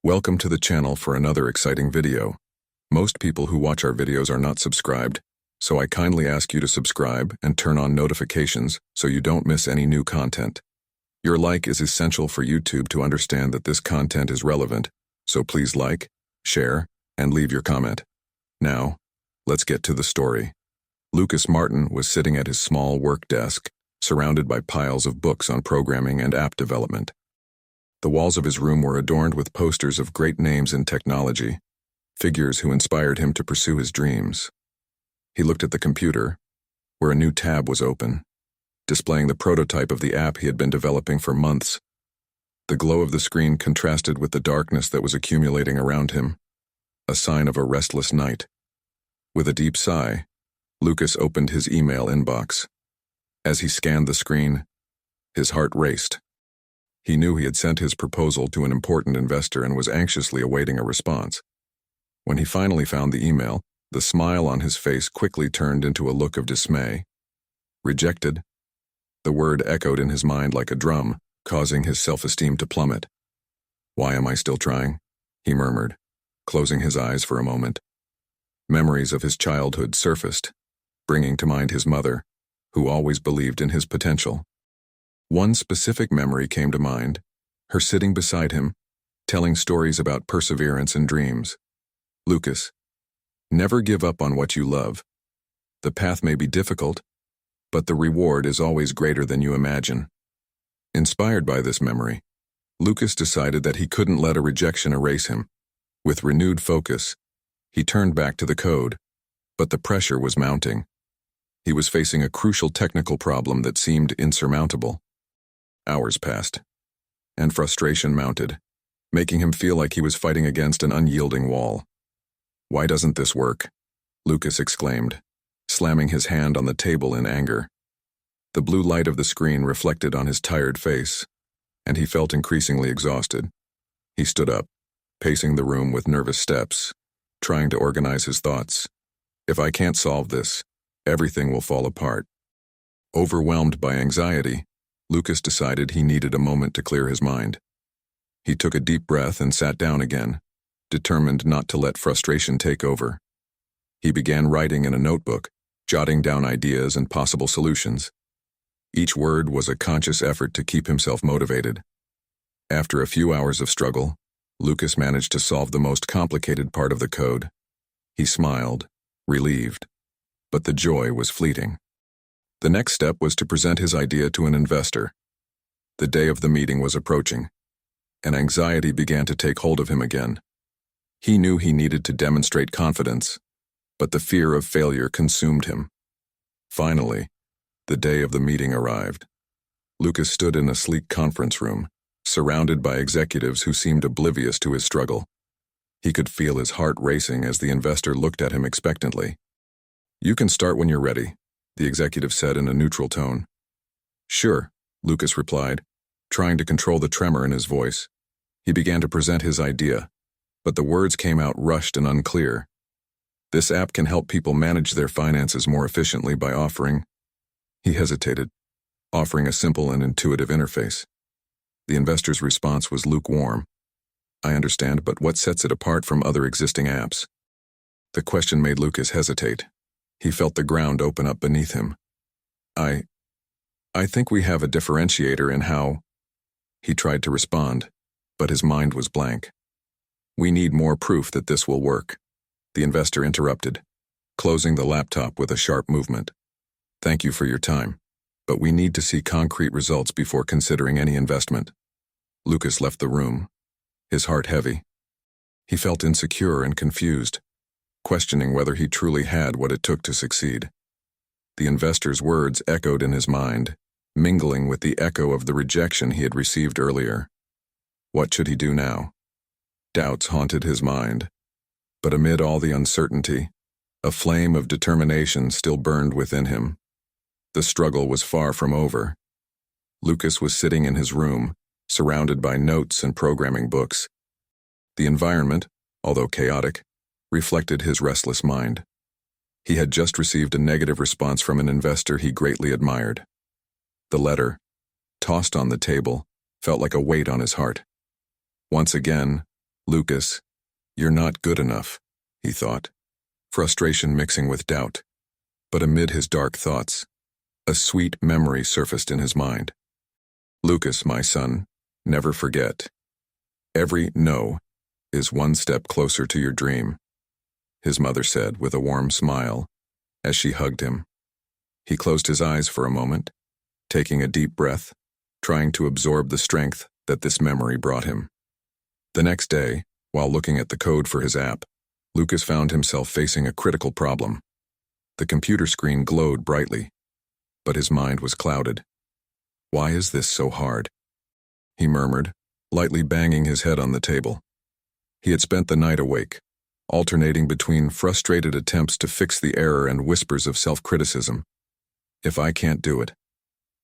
Welcome to the channel for another exciting video. Most people who watch our videos are not subscribed, so I kindly ask you to subscribe and turn on notifications so you don't miss any new content. Your like is essential for YouTube to understand that this content is relevant, so please like, share, and leave your comment. Now, let's get to the story. Lucas Martin was sitting at his small work desk, surrounded by piles of books on programming and app development. The walls of his room were adorned with posters of great names in technology, figures who inspired him to pursue his dreams. He looked at the computer, where a new tab was open, displaying the prototype of the app he had been developing for months. The glow of the screen contrasted with the darkness that was accumulating around him, a sign of a restless night. With a deep sigh, Lucas opened his email inbox. As he scanned the screen, his heart raced. He knew he had sent his proposal to an important investor and was anxiously awaiting a response. When he finally found the email, the smile on his face quickly turned into a look of dismay. Rejected? The word echoed in his mind like a drum, causing his self-esteem to plummet. "Why am I still trying?" he murmured, closing his eyes for a moment. Memories of his childhood surfaced, bringing to mind his mother, who always believed in his potential. One specific memory came to mind, her sitting beside him, telling stories about perseverance and dreams. "Lucas, never give up on what you love. The path may be difficult, but the reward is always greater than you imagine." Inspired by this memory, Lucas decided that he couldn't let a rejection erase him. With renewed focus, he turned back to the code, but the pressure was mounting. He was facing a crucial technical problem that seemed insurmountable. Hours passed, and frustration mounted, making him feel like he was fighting against an unyielding wall. "Why doesn't this work?" Lucas exclaimed, slamming his hand on the table in anger. The blue light of the screen reflected on his tired face, and he felt increasingly exhausted. He stood up, pacing the room with nervous steps, trying to organize his thoughts. "If I can't solve this, everything will fall apart." Overwhelmed by anxiety, Lucas decided he needed a moment to clear his mind. He took a deep breath and sat down again, determined not to let frustration take over. He began writing in a notebook, jotting down ideas and possible solutions. Each word was a conscious effort to keep himself motivated. After a few hours of struggle, Lucas managed to solve the most complicated part of the code. He smiled, relieved, but the joy was fleeting. The next step was to present his idea to an investor. The day of the meeting was approaching, and anxiety began to take hold of him again. He knew he needed to demonstrate confidence, but the fear of failure consumed him. Finally, the day of the meeting arrived. Lucas stood in a sleek conference room, surrounded by executives who seemed oblivious to his struggle. He could feel his heart racing as the investor looked at him expectantly. "You can start when you're ready," the executive said in a neutral tone. "Sure," Lucas replied, trying to control the tremor in his voice. He began to present his idea, but the words came out rushed and unclear. "This app can help people manage their finances more efficiently by offering—" He hesitated, offering a simple and intuitive interface. The investor's response was lukewarm. "I understand, but what sets it apart from other existing apps?" The question made Lucas hesitate. He felt the ground open up beneath him. I think we have a differentiator in how—" He tried to respond, but his mind was blank. "We need more proof that this will work," the investor interrupted, closing the laptop with a sharp movement. "Thank you for your time, but we need to see concrete results before considering any investment." Lucas left the room, his heart heavy. He felt insecure and confused, questioning whether he truly had what it took to succeed. The investor's words echoed in his mind, mingling with the echo of the rejection he had received earlier. What should he do now? Doubts haunted his mind, but amid all the uncertainty, a flame of determination still burned within him. The struggle was far from over. Lucas was sitting in his room, surrounded by notes and programming books. The environment, although chaotic, reflected his restless mind. He had just received a negative response from an investor he greatly admired. The letter, tossed on the table, felt like a weight on his heart. Once again, Lucas, you're not good enough, he thought, frustration mixing with doubt. But amid his dark thoughts, a sweet memory surfaced in his mind. Lucas, my son, never forget. Every no is one step closer to your dream, his mother said with a warm smile as she hugged him. He closed his eyes for a moment, taking a deep breath, trying to absorb the strength that this memory brought him. The next day, while looking at the code for his app, Lucas found himself facing a critical problem. The computer screen glowed brightly, but his mind was clouded. Why is this so hard? He murmured, lightly banging his head on the table. He had spent the night awake, alternating between frustrated attempts to fix the error and whispers of self-criticism. If I can't do it,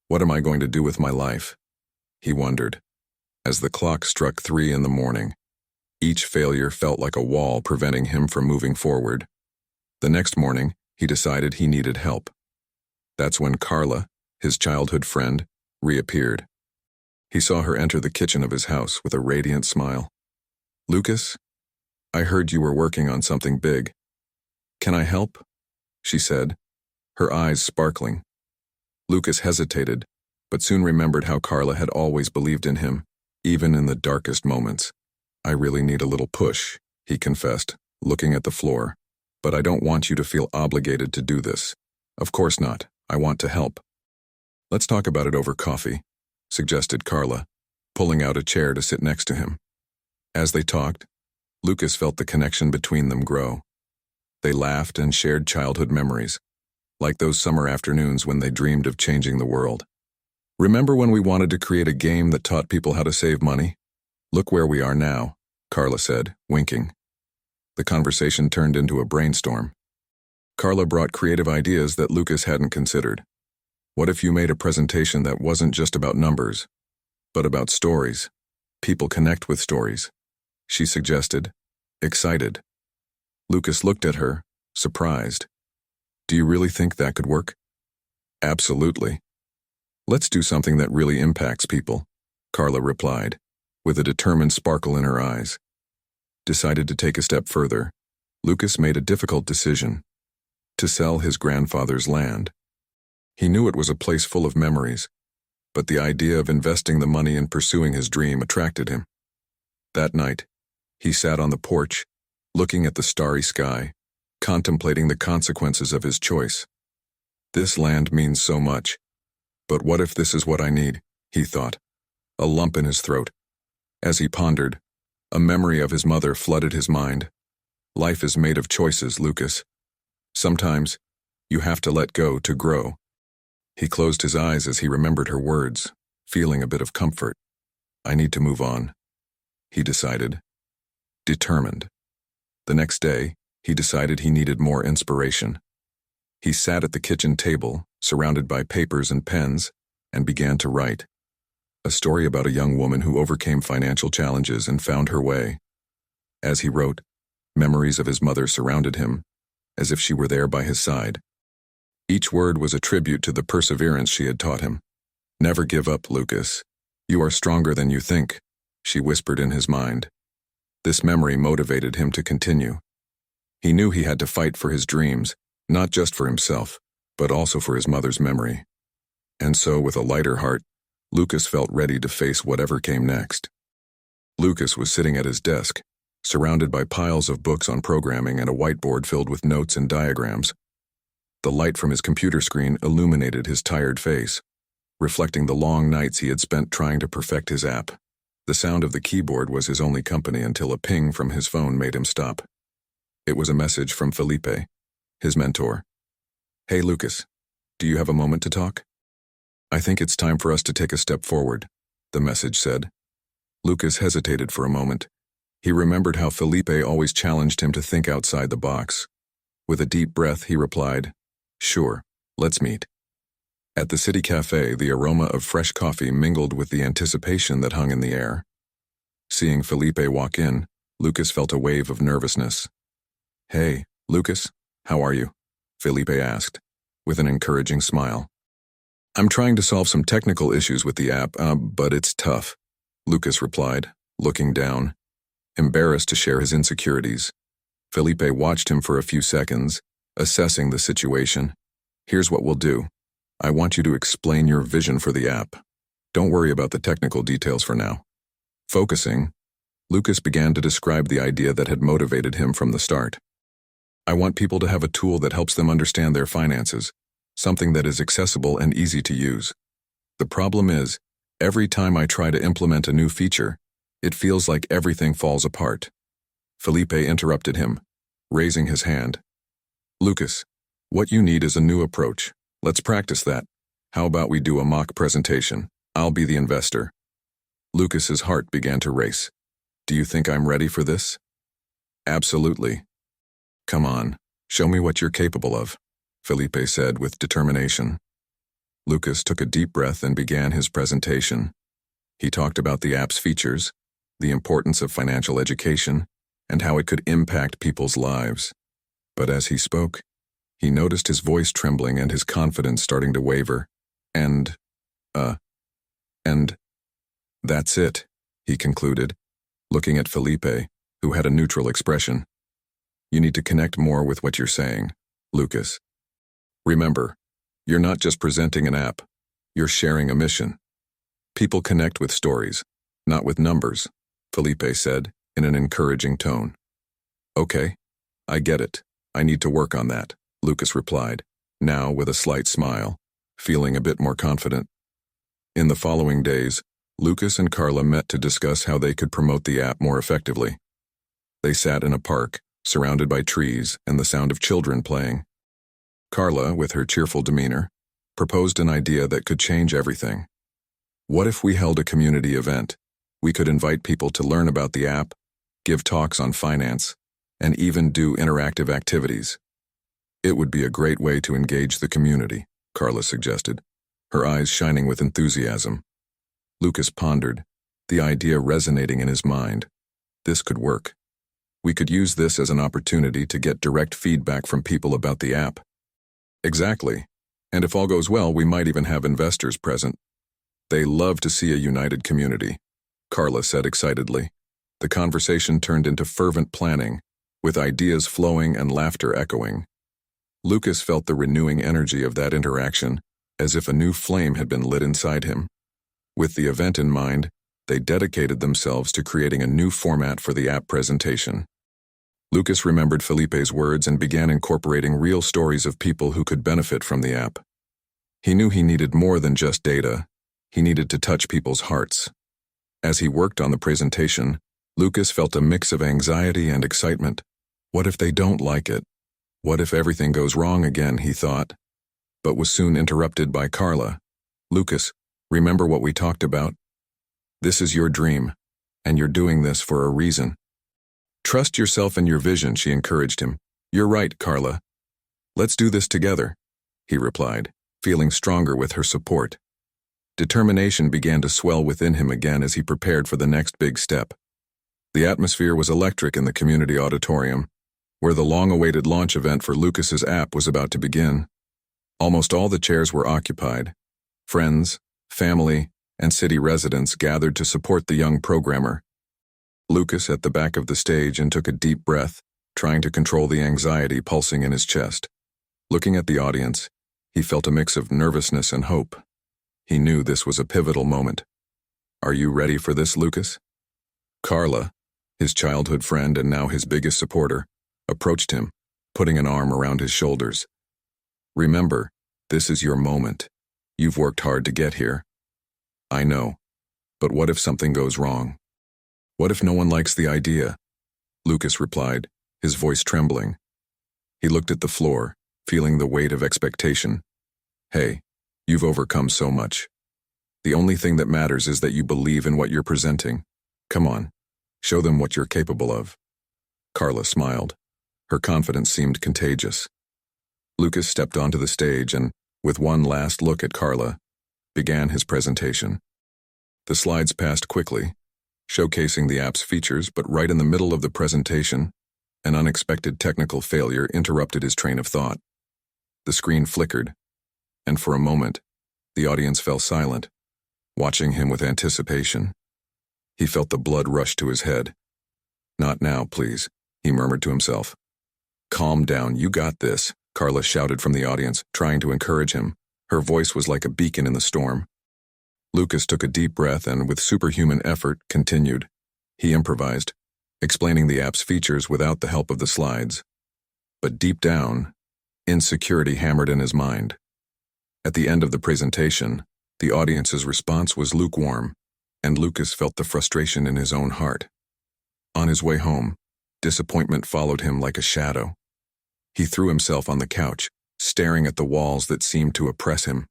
what am I going to do with my life? He wondered. As the clock struck 3 in the morning, each failure felt like a wall preventing him from moving forward. The next morning, he decided he needed help. That's when Carla, his childhood friend, reappeared. He saw her enter the kitchen of his house with a radiant smile. Lucas, I heard you were working on something big. Can I help? She said, her eyes sparkling. Lucas hesitated, but soon remembered how Carla had always believed in him, even in the darkest moments. I really need a little push, he confessed, looking at the floor. But I don't want you to feel obligated to do this. Of course not. I want to help. Let's talk about it over coffee, suggested Carla, pulling out a chair to sit next to him. As they talked, Lucas felt the connection between them grow. They laughed and shared childhood memories, like those summer afternoons when they dreamed of changing the world. Remember when we wanted to create a game that taught people how to save money? Look where we are now, Carla said, winking. The conversation turned into a brainstorm. Carla brought creative ideas that Lucas hadn't considered. What if you made a presentation that wasn't just about numbers, but about stories? People connect with stories, she suggested, excited. Lucas looked at her, surprised. Do you really think that could work? Absolutely. Let's do something that really impacts people, Carla replied, with a determined sparkle in her eyes. Decided to take a step further, Lucas made a difficult decision: to sell his grandfather's land. He knew it was a place full of memories, but the idea of investing the money in pursuing his dream attracted him. That night, he sat on the porch, looking at the starry sky, contemplating the consequences of his choice. This land means so much, but what if this is what I need, he thought, a lump in his throat. As he pondered, a memory of his mother flooded his mind. Life is made of choices, Lucas. Sometimes, you have to let go to grow. He closed his eyes as he remembered her words, feeling a bit of comfort. I need to move on, he decided. Determined. The next day, he decided he needed more inspiration. He sat at the kitchen table, surrounded by papers and pens, and began to write. A story about a young woman who overcame financial challenges and found her way. As he wrote, memories of his mother surrounded him, as if she were there by his side. Each word was a tribute to the perseverance she had taught him. Never give up, Lucas. You are stronger than you think, she whispered in his mind. This memory motivated him to continue. He knew he had to fight for his dreams, not just for himself, but also for his mother's memory. And so, with a lighter heart, Lucas felt ready to face whatever came next. Lucas was sitting at his desk, surrounded by piles of books on programming and a whiteboard filled with notes and diagrams. The light from his computer screen illuminated his tired face, reflecting the long nights he had spent trying to perfect his app. The sound of the keyboard was his only company until a ping from his phone made him stop. It was a message from Felipe, his mentor. Hey Lucas, do you have a moment to talk? I think it's time for us to take a step forward, the message said. Lucas hesitated for a moment. He remembered how Felipe always challenged him to think outside the box. With a deep breath, he replied, Sure, let's meet. At the city cafe, the aroma of fresh coffee mingled with the anticipation that hung in the air. Seeing Felipe walk in, Lucas felt a wave of nervousness. Hey, Lucas, how are you? Felipe asked, with an encouraging smile. I'm trying to solve some technical issues with the app, but it's tough, Lucas replied, looking down. embarrassed to share his insecurities. Felipe watched him for a few seconds, assessing the situation. Here's what we'll do. I want you to explain your vision for the app. Don't worry about the technical details for now. Focusing, Lucas began to describe the idea that had motivated him from the start. I want people to have a tool that helps them understand their finances, something that is accessible and easy to use. The problem is, every time I try to implement a new feature, it feels like everything falls apart. Felipe interrupted him, raising his hand. Lucas, what you need is a new approach. Let's practice that. How about we do a mock presentation? I'll be the investor. Lucas's heart began to race. Do you think I'm ready for this? Absolutely. Come on, show me what you're capable of, Felipe said with determination. Lucas took a deep breath and began his presentation. He talked about the app's features, the importance of financial education, and how it could impact people's lives. But as he spoke, he noticed his voice trembling and his confidence starting to waver. And that's it, he concluded, looking at Felipe, who had a neutral expression. You need to connect more with what you're saying, Lucas. Remember, you're not just presenting an app, you're sharing a mission. People connect with stories, not with numbers, Felipe said in an encouraging tone. Okay, I get it. I need to work on that, Lucas replied, now with a slight smile, feeling a bit more confident. In the following days, Lucas and Carla met to discuss how they could promote the app more effectively. They sat in a park, surrounded by trees and the sound of children playing. Carla, with her cheerful demeanor, proposed an idea that could change everything. What if we held a community event? We could invite people to learn about the app, give talks on finance, and even do interactive activities. It would be a great way to engage the community, Carla suggested, her eyes shining with enthusiasm. Lucas pondered, the idea resonating in his mind. This could work. We could use this as an opportunity to get direct feedback from people about the app. Exactly. And if all goes well, we might even have investors present. They love to see a united community, Carla said excitedly. The conversation turned into fervent planning, with ideas flowing and laughter echoing. Lucas felt the renewing energy of that interaction, as if a new flame had been lit inside him. With the event in mind, they dedicated themselves to creating a new format for the app presentation. Lucas remembered Felipe's words and began incorporating real stories of people who could benefit from the app. He knew he needed more than just data. He needed to touch people's hearts. As he worked on the presentation, Lucas felt a mix of anxiety and excitement. What if they don't like it? What if everything goes wrong again, he thought, but was soon interrupted by Carla. Lucas, remember what we talked about? This is your dream, and you're doing this for a reason. Trust yourself and your vision, she encouraged him. You're right, Carla. Let's do this together, he replied, feeling stronger with her support. Determination began to swell within him again as he prepared for the next big step. The atmosphere was electric in the community auditorium, where the long-awaited launch event for Lucas's app was about to begin. Almost all the chairs were occupied. Friends, family, and city residents gathered to support the young programmer. Lucas at the back of the stage and took a deep breath, trying to control the anxiety pulsing in his chest. Looking at the audience, he felt a mix of nervousness and hope. He knew this was a pivotal moment. Are you ready for this, Lucas? Carla, his childhood friend and now his biggest supporter, approached him, putting an arm around his shoulders. Remember, this is your moment. You've worked hard to get here. I know, but what if something goes wrong? What if no one likes the idea? Lucas replied, his voice trembling. He looked at the floor, feeling the weight of expectation. Hey, you've overcome so much. The only thing that matters is that you believe in what you're presenting. Come on, show them what you're capable of. Carla smiled. Her confidence seemed contagious. Lucas stepped onto the stage and, with one last look at Carla, began his presentation. The slides passed quickly, showcasing the app's features, but right in the middle of the presentation, an unexpected technical failure interrupted his train of thought. The screen flickered, and for a moment, the audience fell silent, watching him with anticipation. He felt the blood rush to his head. Not now, please, he murmured to himself. Calm down, you got this, Carla shouted from the audience, trying to encourage him. Her voice was like a beacon in the storm. Lucas took a deep breath and, with superhuman effort, continued. He improvised, explaining the app's features without the help of the slides. But deep down, insecurity hammered in his mind. At the end of the presentation, the audience's response was lukewarm, and Lucas felt the frustration in his own heart. On his way home, disappointment followed him like a shadow. He threw himself on the couch, staring at the walls that seemed to oppress him.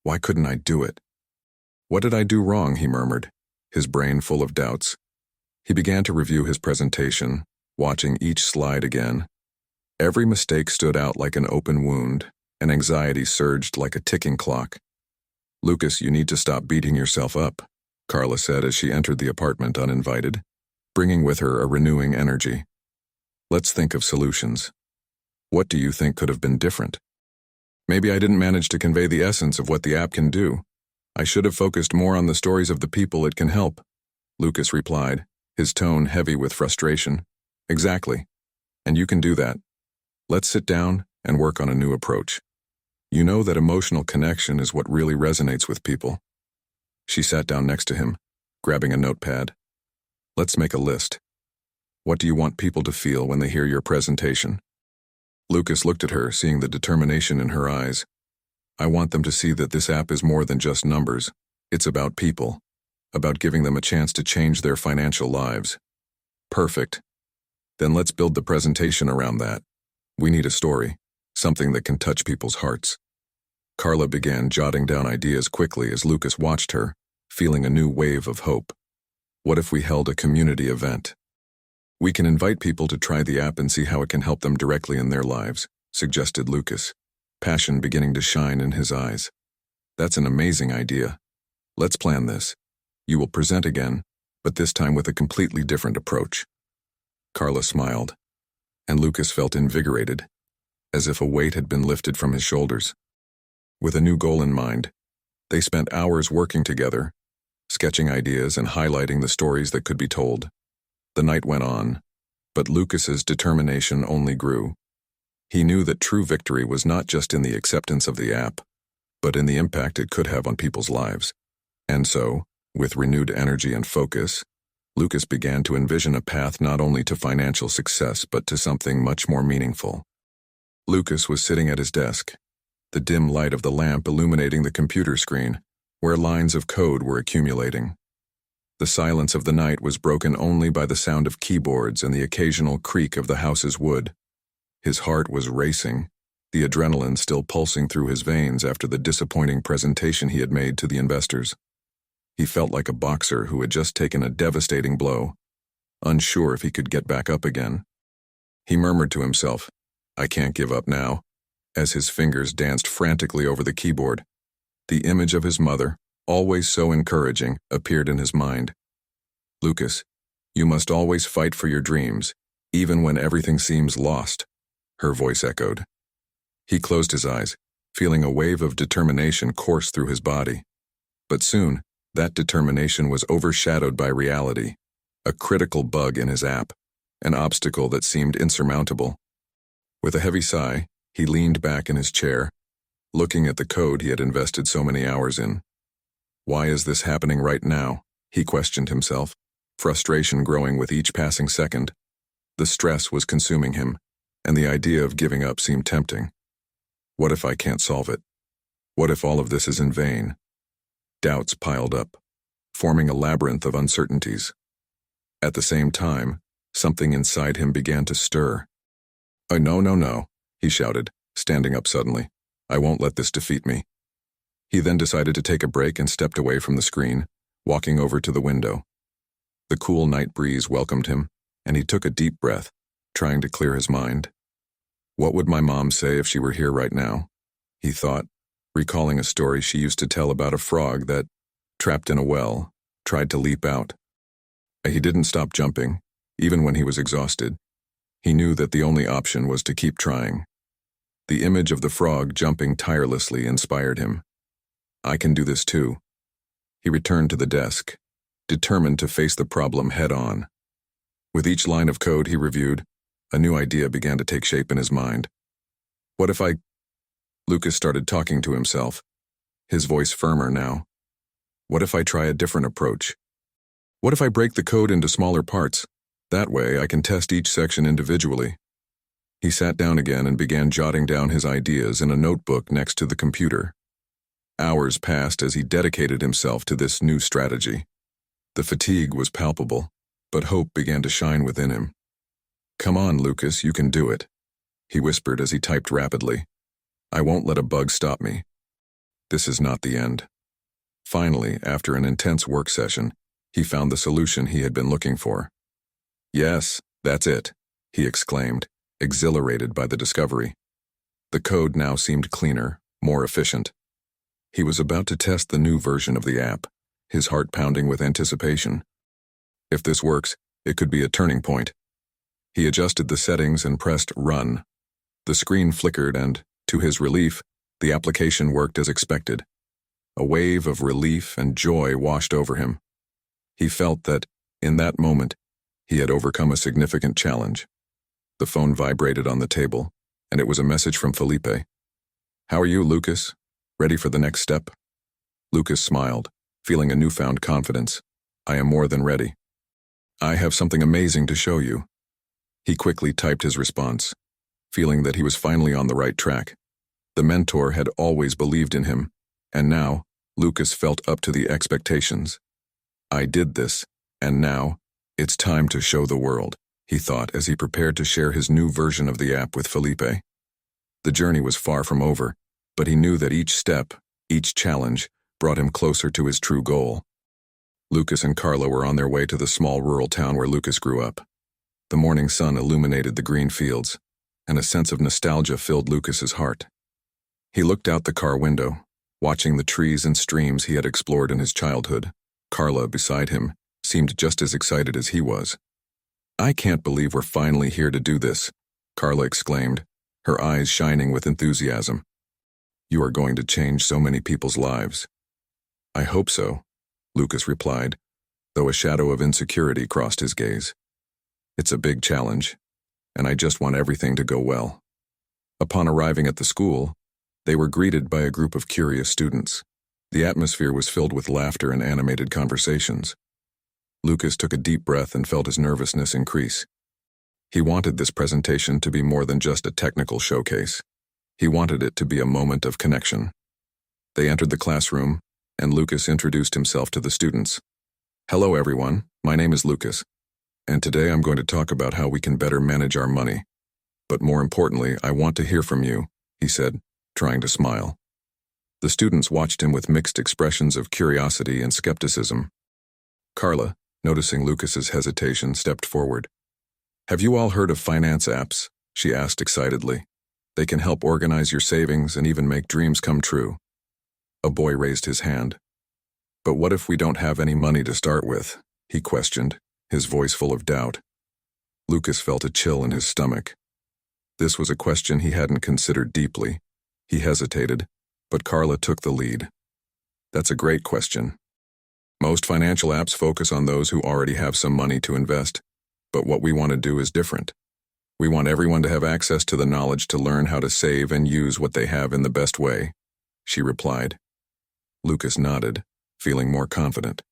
Why couldn't I do it? What did I do wrong, he murmured, his brain full of doubts. He began to review his presentation, watching each slide again. Every mistake stood out like an open wound, and anxiety surged like a ticking clock. Lucas, you need to stop beating yourself up, Carla said as she entered the apartment uninvited, bringing with her a renewing energy. Let's think of solutions. What do you think could have been different? Maybe I didn't manage to convey the essence of what the app can do. I should have focused more on the stories of the people it can help, Lucas replied, his tone heavy with frustration. Exactly. And you can do that. Let's sit down and work on a new approach. You know that emotional connection is what really resonates with people. She sat down next to him, grabbing a notepad. Let's make a list. What do you want people to feel when they hear your presentation? Lucas looked at her, seeing the determination in her eyes. I want them to see that this app is more than just numbers. It's about people, about giving them a chance to change their financial lives. Perfect. Then let's build the presentation around that. We need a story, something that can touch people's hearts. Carla began jotting down ideas quickly as Lucas watched her, feeling a new wave of hope. What if we held a community event? We can invite people to try the app and see how it can help them directly in their lives, suggested Lucas, passion beginning to shine in his eyes. That's an amazing idea. Let's plan this. You will present again, but this time with a completely different approach. Carla smiled, and Lucas felt invigorated, as if a weight had been lifted from his shoulders. With a new goal in mind, they spent hours working together, sketching ideas and highlighting the stories that could be told. The night went on, but Lucas's determination only grew. He knew that true victory was not just in the acceptance of the app, but in the impact it could have on people's lives. And so, with renewed energy and focus, Lucas began to envision a path not only to financial success but to something much more meaningful. Lucas was sitting at his desk, the dim light of the lamp illuminating the computer screen, where lines of code were accumulating. The silence of the night was broken only by the sound of keyboards and the occasional creak of the house's wood. His heart was racing, the adrenaline still pulsing through his veins after the disappointing presentation he had made to the investors. He felt like a boxer who had just taken a devastating blow, unsure if he could get back up again. He murmured to himself, I can't give up now, as his fingers danced frantically over the keyboard. The image of his mother, always so encouraging, appeared in his mind. Lucas, you must always fight for your dreams, even when everything seems lost, her voice echoed. He closed his eyes, feeling a wave of determination course through his body. But soon, that determination was overshadowed by reality, a critical bug in his app, an obstacle that seemed insurmountable. With a heavy sigh, he leaned back in his chair, looking at the code he had invested so many hours in. Why is this happening right now? He questioned himself, frustration growing with each passing second. The stress was consuming him, and the idea of giving up seemed tempting. What if I can't solve it? What if all of this is in vain? Doubts piled up, forming a labyrinth of uncertainties. At the same time, something inside him began to stir. Oh, no, he shouted, standing up suddenly. I won't let this defeat me. He then decided to take a break and stepped away from the screen, walking over to the window. The cool night breeze welcomed him, and he took a deep breath, trying to clear his mind. What would my mom say if she were here right now? He thought, recalling a story she used to tell about a frog that, trapped in a well, tried to leap out. He didn't stop jumping, even when he was exhausted. He knew that the only option was to keep trying. The image of the frog jumping tirelessly inspired him. I can do this too. He returned to the desk, determined to face the problem head-on. With each line of code he reviewed, a new idea began to take shape in his mind. What if I... Lucas started talking to himself, his voice firmer now. What if I try a different approach? What if I break the code into smaller parts? That way I can test each section individually. He sat down again and began jotting down his ideas in a notebook next to the computer. Hours passed as he dedicated himself to this new strategy. The fatigue was palpable, but hope began to shine within him. Come on, Lucas, you can do it, he whispered as he typed rapidly. I won't let a bug stop me. This is not the end. Finally, after an intense work session, he found the solution he had been looking for. Yes, that's it, he exclaimed, exhilarated by the discovery. The code now seemed cleaner, more efficient. He was about to test the new version of the app, his heart pounding with anticipation. If this works, it could be a turning point. He adjusted the settings and pressed Run. The screen flickered and, to his relief, the application worked as expected. A wave of relief and joy washed over him. He felt that, in that moment, he had overcome a significant challenge. The phone vibrated on the table, and it was a message from Felipe. How are you, Lucas? Ready for the next step? Lucas smiled, feeling a newfound confidence. I am more than ready. I have something amazing to show you. He quickly typed his response, feeling that he was finally on the right track. The mentor had always believed in him, and now, Lucas felt up to the expectations. I did this, and now, it's time to show the world, he thought as he prepared to share his new version of the app with Felipe. The journey was far from over, but he knew that each step, each challenge, brought him closer to his true goal. Lucas and Carla were on their way to the small rural town where Lucas grew up. The morning sun illuminated the green fields, and a sense of nostalgia filled Lucas's heart. He looked out the car window, watching the trees and streams he had explored in his childhood. Carla, beside him, seemed just as excited as he was. I can't believe we're finally here to do this, Carla exclaimed, her eyes shining with enthusiasm. You are going to change so many people's lives. I hope so, Lucas replied, though a shadow of insecurity crossed his gaze. It's a big challenge, and I just want everything to go well. Upon arriving at the school, they were greeted by a group of curious students. The atmosphere was filled with laughter and animated conversations. Lucas took a deep breath and felt his nervousness increase. He wanted this presentation to be more than just a technical showcase. He wanted it to be a moment of connection. They entered the classroom, and Lucas introduced himself to the students. Hello, everyone. My name is Lucas, and today I'm going to talk about how we can better manage our money. But more importantly, I want to hear from you, he said, trying to smile. The students watched him with mixed expressions of curiosity and skepticism. Carla, noticing Lucas's hesitation, stepped forward. Have you all heard of finance apps? She asked excitedly. They can help organize your savings and even make dreams come true. A boy raised his hand. But what if we don't have any money to start with? He questioned, his voice full of doubt. Lucas felt a chill in his stomach. This was a question he hadn't considered deeply. He hesitated, but Carla took the lead. That's a great question. Most financial apps focus on those who already have some money to invest, but what we want to do is different. We want everyone to have access to the knowledge to learn how to save and use what they have in the best way, she replied. Lucas nodded, feeling more confident.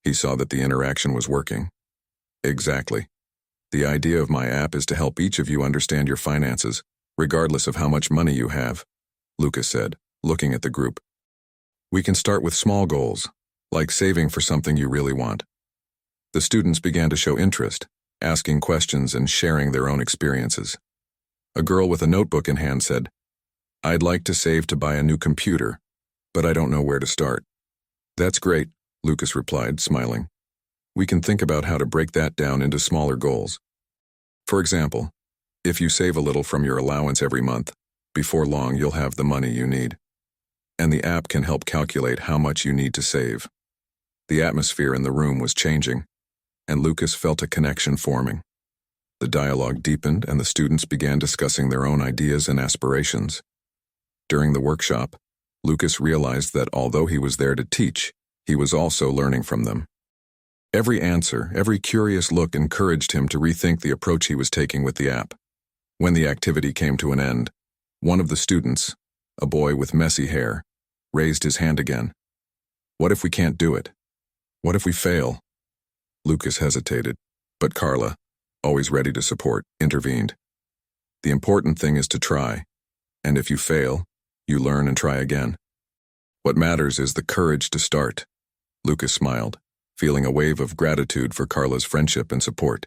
He saw that the interaction was working. Exactly. The idea of my app is to help each of you understand your finances, regardless of how much money you have, Lucas said, looking at the group. We can start with small goals, like saving for something you really want. The students began to show interest, asking questions and sharing their own experiences. A girl with a notebook in hand said, I'd like to save to buy a new computer, but I don't know where to start. That's great, Lucas replied, smiling. We can think about how to break that down into smaller goals. For example, if you save a little from your allowance every month, before long you'll have the money you need. And the app can help calculate how much you need to save. The atmosphere in the room was changing, and Lucas felt a connection forming. The dialogue deepened and the students began discussing their own ideas and aspirations. During the workshop, Lucas realized that although he was there to teach, he was also learning from them. Every answer, every curious look encouraged him to rethink the approach he was taking with the app. When the activity came to an end, one of the students, a boy with messy hair, raised his hand again. What if we can't do it? What if we fail? Lucas hesitated, but Carla, always ready to support, intervened. The important thing is to try, and if you fail, you learn and try again. What matters is the courage to start. Lucas smiled, feeling a wave of gratitude for Carla's friendship and support.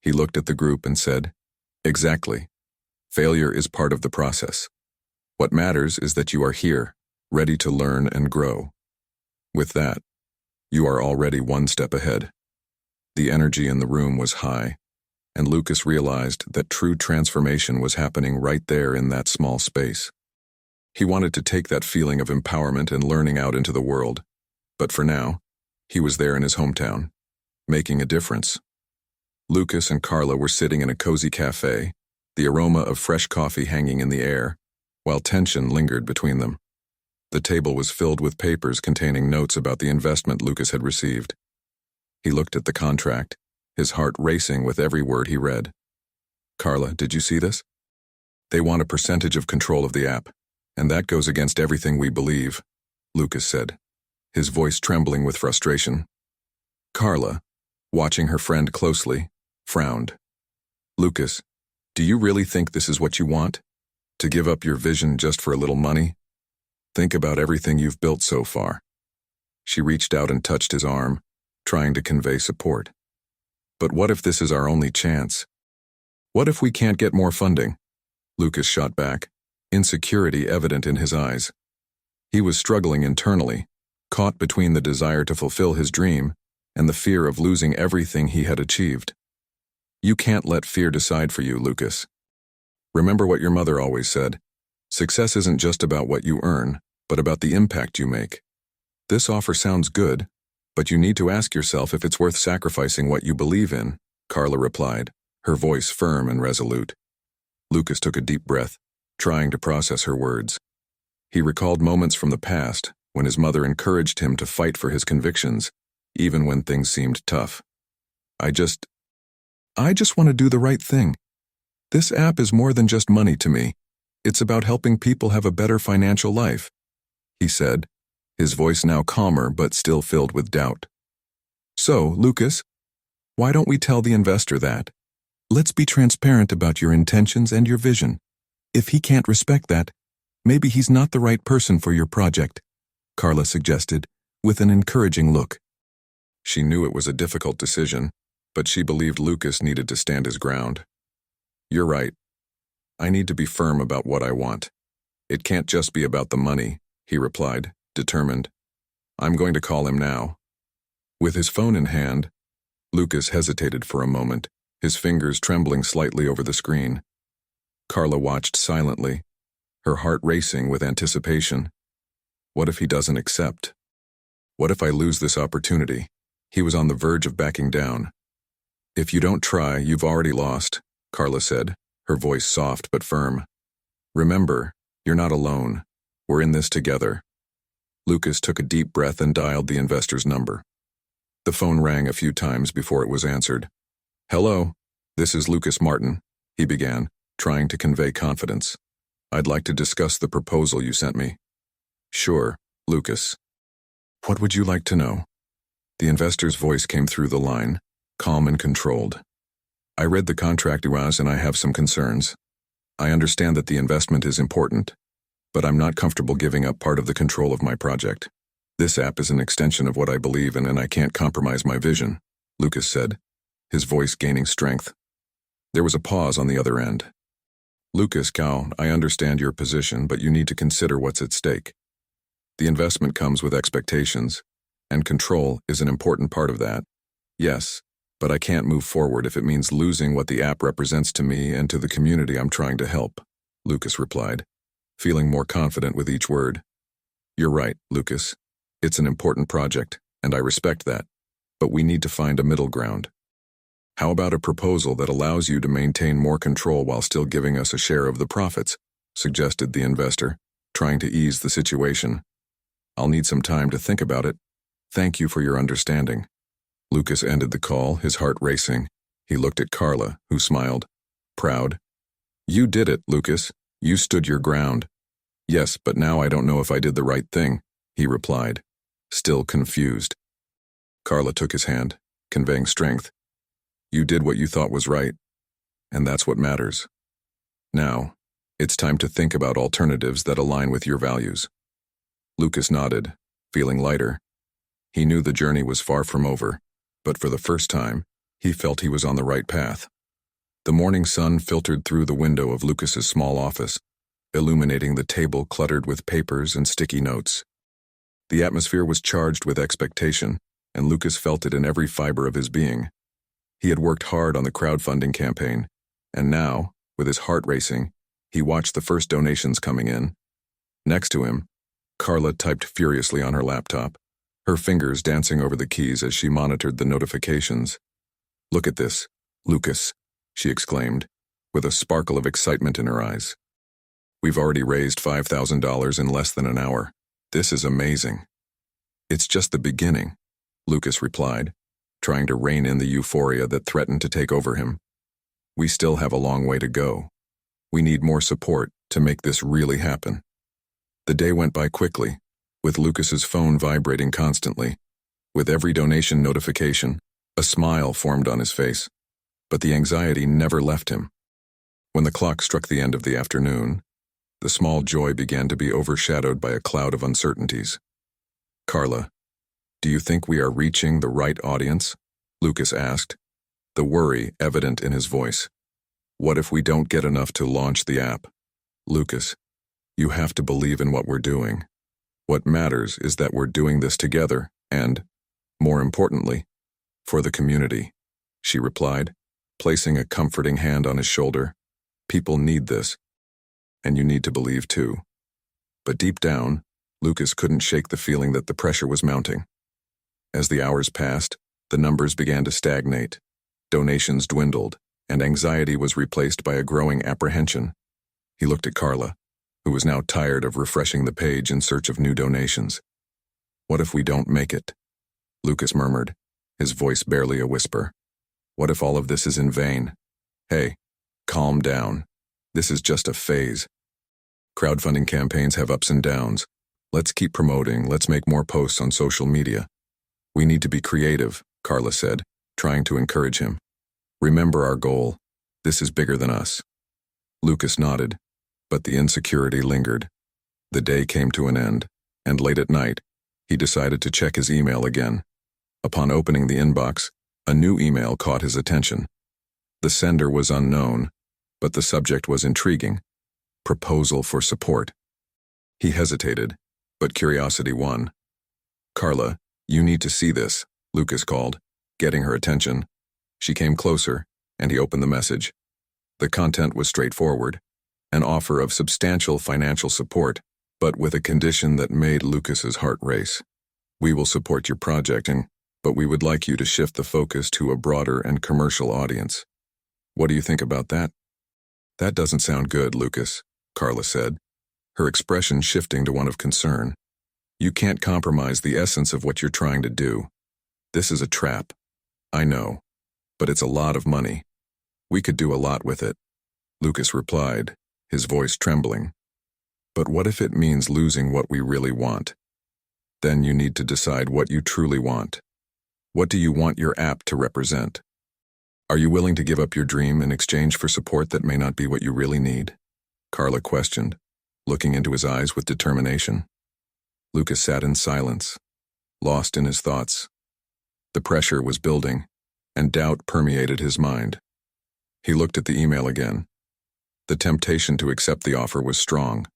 He looked at the group and said, "Exactly. Failure is part of the process. What matters is that you are here, ready to learn and grow. With that, you are already one step ahead." The energy in the room was high, and Lucas realized that true transformation was happening right there in that small space. He wanted to take that feeling of empowerment and learning out into the world, but for now, he was there in his hometown, making a difference. Lucas and Carla were sitting in a cozy cafe, the aroma of fresh coffee hanging in the air, while tension lingered between them. The table was filled with papers containing notes about the investment Lucas had received. He looked at the contract, his heart racing with every word he read. "Carla, did you see this? They want a percentage of control of the app, and that goes against everything we believe," Lucas said, his voice trembling with frustration. Carla, watching her friend closely, frowned. "Lucas, do you really think this is what you want? To give up your vision just for a little money? Think about everything you've built so far." She reached out and touched his arm, trying to convey support. "But what if this is our only chance? What if we can't get more funding?" Lucas shot back, insecurity evident in his eyes. He was struggling internally, caught between the desire to fulfill his dream and the fear of losing everything he had achieved. "You can't let fear decide for you, Lucas. Remember what your mother always said. Success isn't just about what you earn, but about the impact you make. This offer sounds good, but you need to ask yourself if it's worth sacrificing what you believe in," Carla replied, her voice firm and resolute. Lucas took a deep breath, trying to process her words. He recalled moments from the past when his mother encouraged him to fight for his convictions, even when things seemed tough. I just want to do the right thing. This app is more than just money to me. It's about helping people have a better financial life," he said, his voice now calmer but still filled with doubt. "So, Lucas, why don't we tell the investor that? Let's be transparent about your intentions and your vision. If he can't respect that, maybe he's not the right person for your project," Carla suggested, with an encouraging look. She knew it was a difficult decision, but she believed Lucas needed to stand his ground. "You're right. I need to be firm about what I want. It can't just be about the money," he replied, determined. "I'm going to call him now." With his phone in hand, Lucas hesitated for a moment, his fingers trembling slightly over the screen. Carla watched silently, her heart racing with anticipation. What if he doesn't accept? What if I lose this opportunity? He was on the verge of backing down. "If you don't try, you've already lost," Carla said, her voice soft but firm. "Remember, you're not alone. We're in this together." Lucas took a deep breath and dialed the investor's number. The phone rang a few times before it was answered. "Hello, this is Lucas Martin," he began, trying to convey confidence. "I'd like to discuss the proposal you sent me." "Sure, Lucas. What would you like to know?" The investor's voice came through the line, calm and controlled. "I read the contract, and I have some concerns. I understand that the investment is important, but I'm not comfortable giving up part of the control of my project. This app is an extension of what I believe in, and I can't compromise my vision," Lucas said, his voice gaining strength. There was a pause on the other end. "Lucas, I understand your position, but you need to consider what's at stake. The investment comes with expectations, and control is an important part of that. Yes, but I can't move forward if it means losing what the app represents to me and to the community I'm trying to help," Lucas replied, feeling more confident with each word. "You're right, Lucas. It's an important project, and I respect that, but we need to find a middle ground. How about a proposal that allows you to maintain more control while still giving us a share of the profits?" suggested the investor, trying to ease the situation. "I'll need some time to think about it. Thank you for your understanding." Lucas ended the call, his heart racing. He looked at Carla, who smiled. Proud. You did it, Lucas. You stood your ground. Yes, but now I don't know if I did the right thing, he replied, still confused. Carla took his hand, conveying strength. You did what you thought was right, and that's what matters. Now, it's time to think about alternatives that align with your values. Lucas nodded, feeling lighter. He knew the journey was far from over, but for the first time, he felt he was on the right path. The morning sun filtered through the window of Lucas's small office, illuminating the table cluttered with papers and sticky notes. The atmosphere was charged with expectation, and Lucas felt it in every fiber of his being. He had worked hard on the crowdfunding campaign, and now, with his heart racing, he watched the first donations coming in. Next to him, Carla typed furiously on her laptop, her fingers dancing over the keys as she monitored the notifications. Look at this, Lucas, she exclaimed, with a sparkle of excitement in her eyes. We've already raised $5,000 in less than an hour. This is amazing. It's just the beginning, Lucas replied, trying to rein in the euphoria that threatened to take over him. We still have a long way to go. We need more support to make this really happen. The day went by quickly, with Lucas's phone vibrating constantly. With every donation notification, a smile formed on his face, but the anxiety never left him. When the clock struck the end of the afternoon, the small joy began to be overshadowed by a cloud of uncertainties. Carla, do you think we are reaching the right audience? Lucas asked, the worry evident in his voice. What if we don't get enough to launch the app? Lucas, you have to believe in what we're doing. What matters is that we're doing this together and, more importantly, for the community, she replied, placing a comforting hand on his shoulder. People need this, and you need to believe too. But deep down, Lucas couldn't shake the feeling that the pressure was mounting. As the hours passed, the numbers began to stagnate, donations dwindled, and anxiety was replaced by a growing apprehension. He looked at Carla, who was now tired of refreshing the page in search of new donations. What if we don't make it? Lucas murmured, his voice barely a whisper. What if all of this is in vain? Hey, calm down. This is just a phase. Crowdfunding campaigns have ups and downs. Let's keep promoting, let's make more posts on social media. We need to be creative, Carla said, trying to encourage him. Remember our goal. This is bigger than us. Lucas nodded, but the insecurity lingered. The day came to an end, and late at night, he decided to check his email again. Upon opening the inbox, a new email caught his attention. The sender was unknown, but the subject was intriguing. Proposal for support. He hesitated, but curiosity won. Carla, you need to see this, Lucas called, getting her attention. She came closer, and he opened the message. The content was straightforward, an offer of substantial financial support, but with a condition that made Lucas's heart race. We will support your project, but we would like you to shift the focus to a broader and commercial audience. What do you think about that? That doesn't sound good, Lucas, Carla said, her expression shifting to one of concern. You can't compromise the essence of what you're trying to do. This is a trap. I know, but it's a lot of money. We could do a lot with it, Lucas replied, his voice trembling. But what if it means losing what we really want? Then you need to decide what you truly want. What do you want your app to represent? Are you willing to give up your dream in exchange for support that may not be what you really need? Carla questioned, looking into his eyes with determination. Lucas sat in silence, lost in his thoughts. The pressure was building, and doubt permeated his mind. He looked at the email again. The temptation to accept the offer was strong,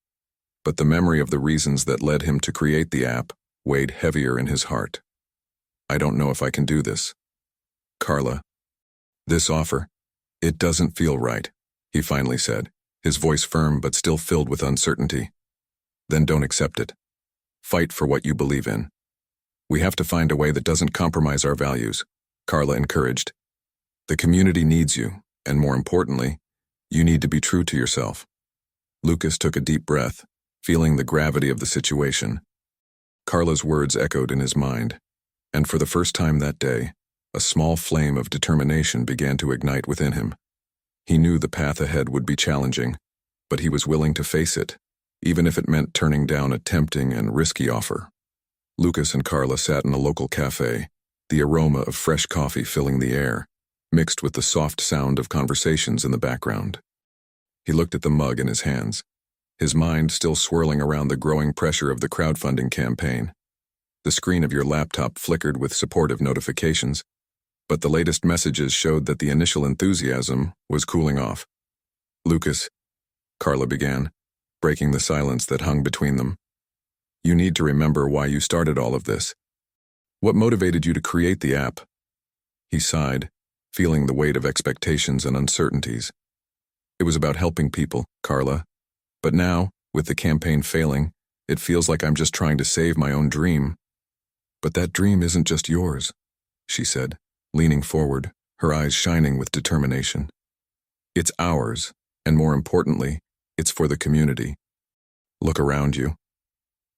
but the memory of the reasons that led him to create the app weighed heavier in his heart. I don't know if I can do this. Carla, this offer, it doesn't feel right, he finally said, his voice firm but still filled with uncertainty. Then don't accept it. Fight for what you believe in. We have to find a way that doesn't compromise our values, Carla encouraged. The community needs you, and more importantly, you need to be true to yourself. Lucas took a deep breath, feeling the gravity of the situation. Carla's words echoed in his mind, and for the first time that day, A small flame of determination began to ignite within him. He knew the path ahead would be challenging, but he was willing to face it, even if it meant turning down a tempting and risky offer. Lucas and Carla sat in a local cafe, the aroma of fresh coffee filling the air, mixed with the soft sound of conversations in the background. He looked at the mug in his hands, his mind still swirling around the growing pressure of the crowdfunding campaign. The screen of your laptop flickered with supportive notifications, but the latest messages showed that the initial enthusiasm was cooling off. "Lucas," Carla began, breaking the silence that hung between them. "You need to remember why you started all of this. What motivated you to create the app?" He sighed, feeling the weight of expectations and uncertainties. "It was about helping people, Carla. But now, with the campaign failing, it feels like I'm just trying to save my own dream." "But that dream isn't just yours," she said, leaning forward, her eyes shining with determination. "It's ours, and more importantly, it's for the community. Look around you."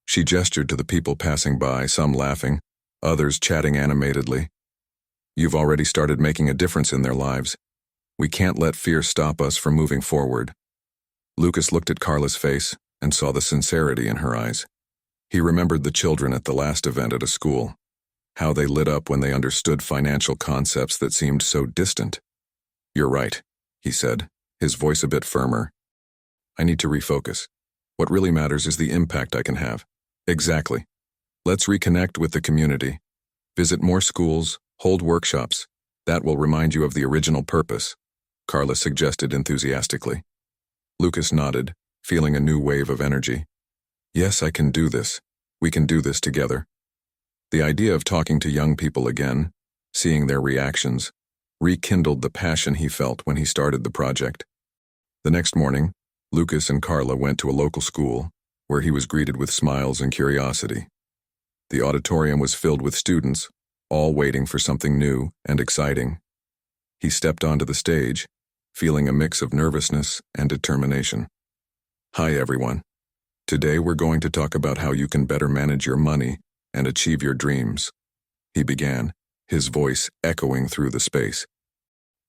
She gestured to the people passing by, some laughing, others chatting animatedly. "You've already started making a difference in their lives. We can't let fear stop us from moving forward." Lucas looked at Carla's face and saw the sincerity in her eyes. He remembered the children at the last event at a school, how they lit up when they understood financial concepts that seemed so distant. "You're right," he said, his voice a bit firmer. "I need to refocus. What really matters is the impact I can have." "Exactly. Let's reconnect with the community. Visit more schools, hold workshops. That will remind you of the original purpose," Carla suggested enthusiastically. Lucas nodded, feeling a new wave of energy. "Yes, I can do this. We can do this together." The idea of talking to young people again, seeing their reactions, rekindled the passion he felt when he started the project. The next morning, Lucas and Carla went to a local school, where he was greeted with smiles and curiosity. The auditorium was filled with students, all waiting for something new and exciting. He stepped onto the stage, feeling a mix of nervousness and determination. "Hi, everyone. Today we're going to talk about how you can better manage your money and achieve your dreams," he began, his voice echoing through the space.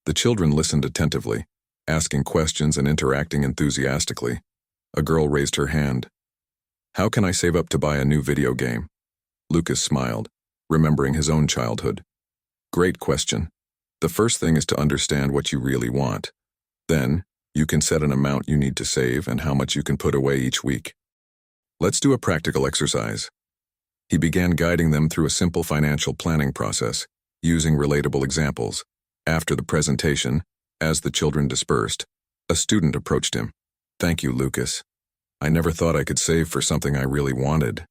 The children listened attentively, asking questions and interacting enthusiastically. A girl raised her hand. "How can I save up to buy a new video game?" Lucas smiled, remembering his own childhood. "Great question. The first thing is to understand what you really want. Then, you can set an amount you need to save and how much you can put away each week. Let's do a practical exercise." He began guiding them through a simple financial planning process, using relatable examples. After the presentation, as the children dispersed, a student approached him. "Thank you, Lucas. I never thought I could save for something I really wanted."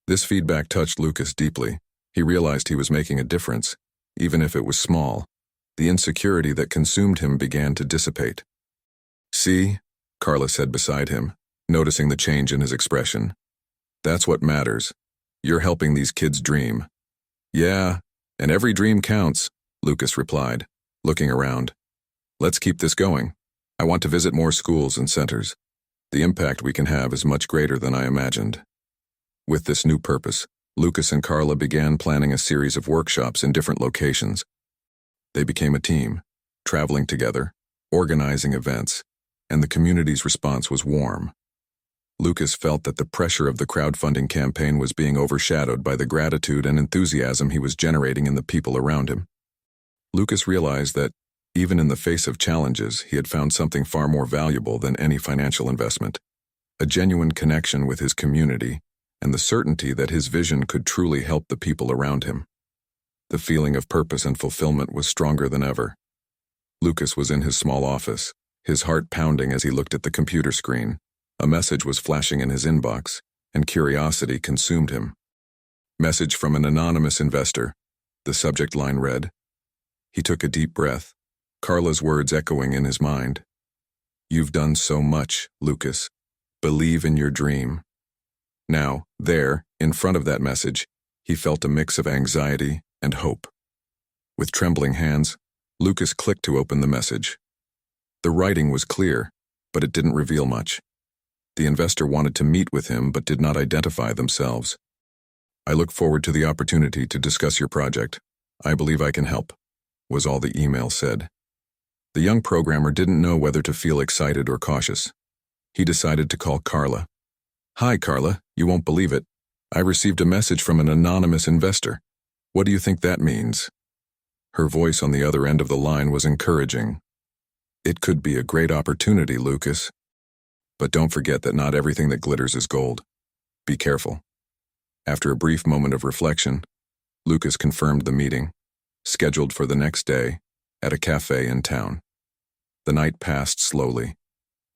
This feedback touched Lucas deeply. He realized he was making a difference, even if it was small. The insecurity that consumed him began to dissipate. "See," Carla said beside him, noticing the change in his expression. "That's what matters. You're helping these kids dream." "Yeah, and every dream counts," Lucas replied, looking around. "Let's keep this going. I want to visit more schools and centers. The impact we can have is much greater than I imagined." With this new purpose, Lucas and Carla began planning a series of workshops in different locations. They became a team, traveling together, organizing events, and the community's response was warm. Lucas felt that the pressure of the crowdfunding campaign was being overshadowed by the gratitude and enthusiasm he was generating in the people around him. Lucas realized that, even in the face of challenges, he had found something far more valuable than any financial investment: a genuine connection with his community and the certainty that his vision could truly help the people around him. The feeling of purpose and fulfillment was stronger than ever. Lucas was in his small office, his heart pounding as he looked at the computer screen. A message was flashing in his inbox, and curiosity consumed him. "Message from an anonymous investor," the subject line read. He took a deep breath, Carla's words echoing in his mind. "You've done so much, Lucas. Believe in your dream." Now, there, in front of that message, he felt a mix of anxiety and hope. With trembling hands, Lucas clicked to open the message. The writing was clear, but it didn't reveal much. The investor wanted to meet with him but did not identify themselves. "I look forward to the opportunity to discuss your project. I believe I can help, was all the email said. The young programmer didn't know whether to feel excited or cautious. He decided to call Carla. Hi, Carla, you won't believe it. I received a message from an anonymous investor. What do you think that means? Her voice on the other end of the line was encouraging. It could be a great opportunity, Lucas. But don't forget that not everything that glitters is gold. Be careful. After a brief moment of reflection, Lucas confirmed the meeting, scheduled for the next day, at a cafe in town. The night passed slowly,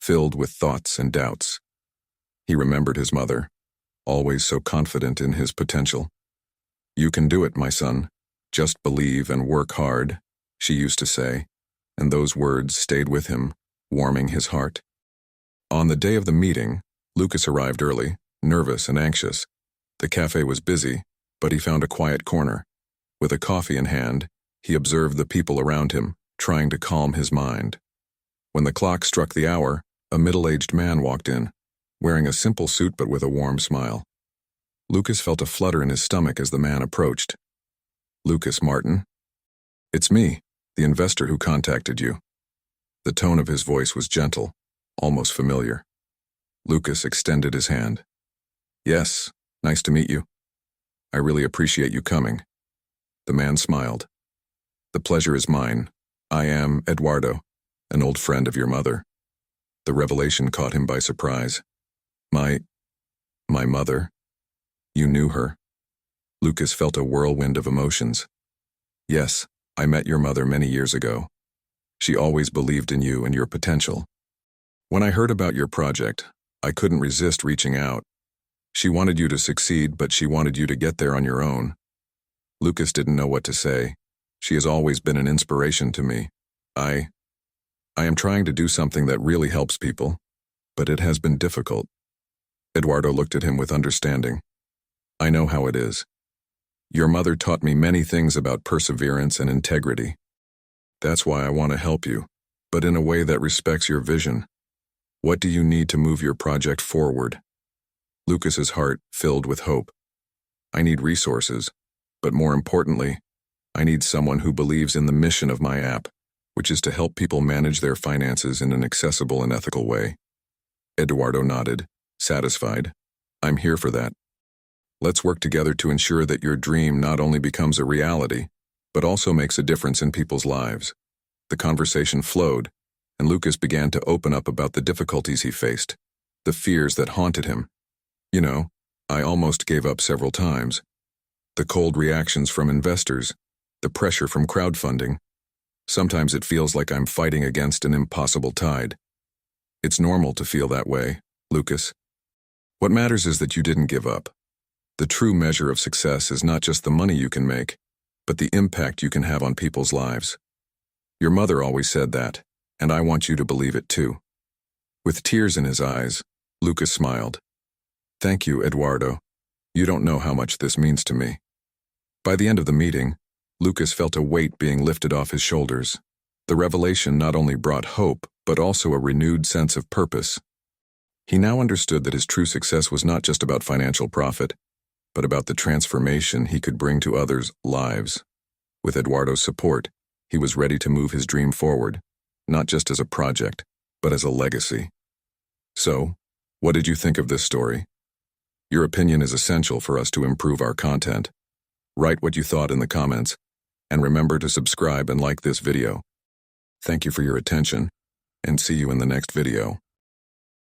filled with thoughts and doubts. He remembered his mother, always so confident in his potential. You can do it, my son. Just believe and work hard, she used to say, and those words stayed with him, warming his heart. On the day of the meeting, Lucas arrived early, nervous and anxious. The cafe was busy, but he found a quiet corner. With a coffee in hand, he observed the people around him, trying to calm his mind. When the clock struck the hour, a middle-aged man walked in, wearing a simple suit but with a warm smile. Lucas felt a flutter in his stomach as the man approached. Lucas Martin? It's me, the investor who contacted you. The tone of his voice was gentle, almost familiar. Lucas extended his hand. Yes, nice to meet you. I really appreciate you coming. The man smiled. The pleasure is mine. I am Eduardo, an old friend of your mother. The revelation caught him by surprise. My mother? You knew her? Lucas felt a whirlwind of emotions. Yes, I met your mother many years ago. She always believed in you and your potential. When I heard about your project, I couldn't resist reaching out. She wanted you to succeed, but she wanted you to get there on your own. Lucas didn't know what to say. She has always been an inspiration to me. I am trying to do something that really helps people, but it has been difficult. Eduardo looked at him with understanding. I know how it is. Your mother taught me many things about perseverance and integrity. That's why I want to help you, but in a way that respects your vision. What do you need to move your project forward? Lucas's heart filled with hope. I need resources, but more importantly, I need someone who believes in the mission of my app, which is to help people manage their finances in an accessible and ethical way. Eduardo nodded, satisfied. I'm here for that. Let's work together to ensure that your dream not only becomes a reality, but also makes a difference in people's lives. The conversation flowed, and Lucas began to open up about the difficulties he faced, the fears that haunted him. You know, I almost gave up several times. The cold reactions from investors, the pressure from crowdfunding. Sometimes it feels like I'm fighting against an impossible tide. It's normal to feel that way, Lucas. What matters is that you didn't give up. The true measure of success is not just the money you can make, but the impact you can have on people's lives. Your mother always said that, and I want you to believe it too. With tears in his eyes, Lucas smiled. Thank you, Eduardo. You don't know how much this means to me. By the end of the meeting, Lucas felt a weight being lifted off his shoulders. The revelation not only brought hope, but also a renewed sense of purpose. He now understood that his true success was not just about financial profit, but about the transformation he could bring to others' lives. With Eduardo's support, he was ready to move his dream forward, not just as a project, but as a legacy. So, what did you think of this story? Your opinion is essential for us to improve our content. Write what you thought in the comments, and remember to subscribe and like this video. Thank you for your attention, and see you in the next video.